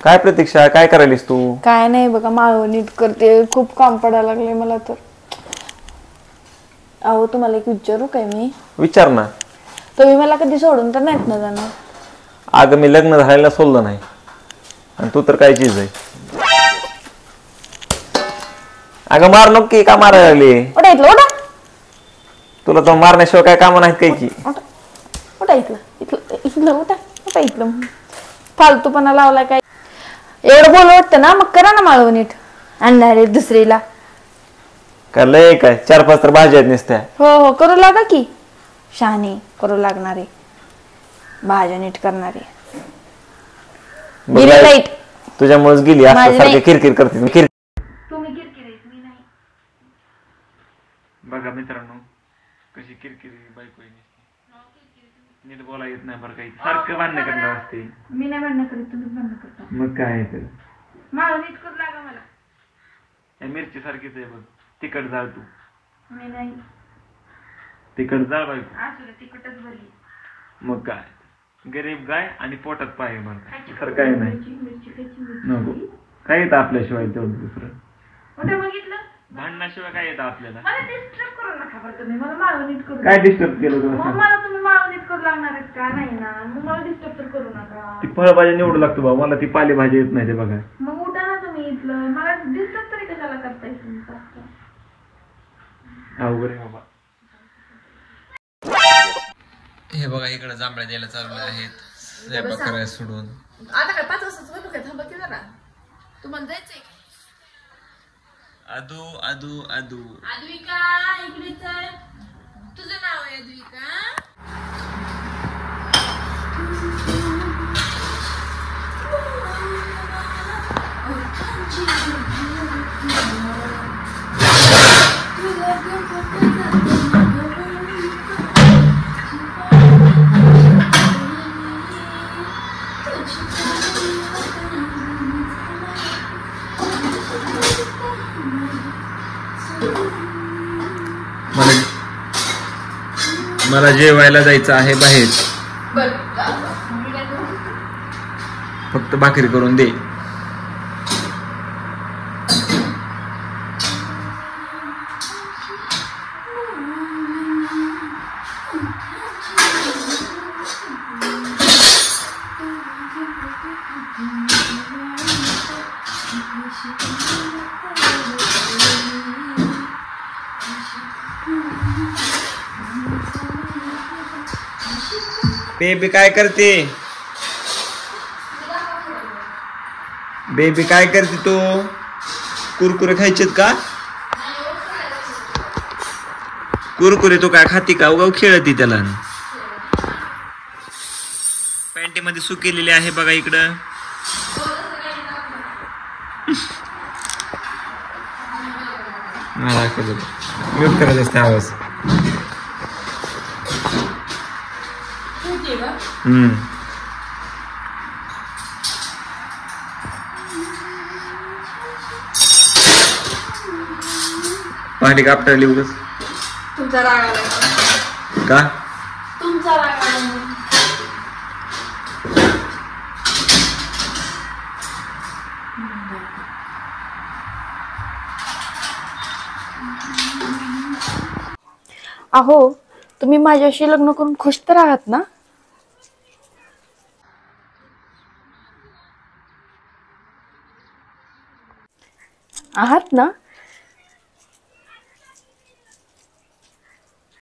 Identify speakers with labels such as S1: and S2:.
S1: काय प्रतीक्षा, काय करायलीस तू?
S2: काय नाही बघा, माळव नीट करते. खूप काम पडायला लागले मला तर. अहो तुम्हाला एक विचारू काय मी?
S1: विचार ना.
S2: तुम्ही मला कधी सोडून तर नाहीत ना जाणार?
S1: अगं मी लग्न झालेला सोडलं नाही, आणि तू तर काय चीज आहे. अगं मार नको की, का मारायला लागली?
S2: उठा इथलं, उठा.
S1: तुला तर मारण्याशिवाय काय काम नाहीत काय की?
S2: उठा इथलं, इथलं इथलं उठा, उठा इथलं. फालतूपणा लावलाय काय? एवढं बोल वाटतं ना, मग करा ना माळव नीट. आणणार आहे दुसरीला.
S1: काय लय काय 4-5 तर भाज्या आहेत नुसत्या.
S2: हो हो, करू लागा की. शहाणी करू लागणारे, भाज्या नीट करणारे. लाईट
S1: तुझ्यामुळेच गेली. असं सारखं किरकिर करते.
S2: तुम्ही किरकिर आहे, मी नाही.
S1: बघा मित्रांनो, कशी किरकिरी बायको आहे. नीट बोला येत नाही बरं, काही सारखं भांडणं करणं असते.
S2: मी नाही भांडणं करत, तुम्हीच भांडणं करता.
S1: मग काय आहे तर.
S2: माळव नीट करू लागा मला.
S1: मिरची सारखीच आहे बघ, तिखट जाळ तू.
S2: मी नाही.
S1: तिखट जाळ बायको.
S2: असू दे, तिखटच भरली.
S1: मग काय, गरीब गाय आणि पोटात पाय बघ, तर काय नाही. नको काय येतं आपल्याशिवाय तेवढं दुसरं.
S2: कुठे बघितलं?
S1: भांडणाशिवाय काय येतं आपल्याला?
S2: मला डिस्टर्ब करू नका बरं तुम्ही. मला माळव नीट करू.
S1: काय डिस्टर्ब केलं तुला?
S2: मग मला तुम्ही माळव नीट करू लागणार आहेत का? नाही ना, मग मला डिस्टर्ब तर करू नका.
S1: ती फळभाजी निवडू लागतो बा, मला ती पालेभाजी येत नाही ते बघा.
S2: मग उठा ना तुम्ही इथलं. मला डिस्टर्ब तरी कशाला करताय तुम्ही?
S1: अवघड आहे बाबा. हे बघा इकडे जांभळ्या द्यायला चालू आहेत, स्वयंपाक करायला सोडून.
S3: आता काय 5 वाजताच बघू काय? थांबा की जरा. तुम्हाला जायचंय का?
S1: आदू आदू आदू
S3: अद्विका इकडेच आहे. तुझं नाव आहे अद्विका?
S1: मला जेवायला जायचं आहे बाहेर. फक्त भाकरी करून दे. बेबी काय करते? बेबी काय करते तू? कुरकुरे खायचेत का? कुरकुरे तो काय खाती का? उगाव खेळती त्याला. पॅन्टी मध्ये सुकेलेली आहे बघा इकडं. म्यूट करायचं असते आवाज. पाणी कापटायला उगाच.
S3: तुमचा राग आला
S1: का?
S3: तुमचा राग आला.
S2: अहो तुम्ही माझ्याशी लग्न करून खुश तर आहात ना? आहात ना?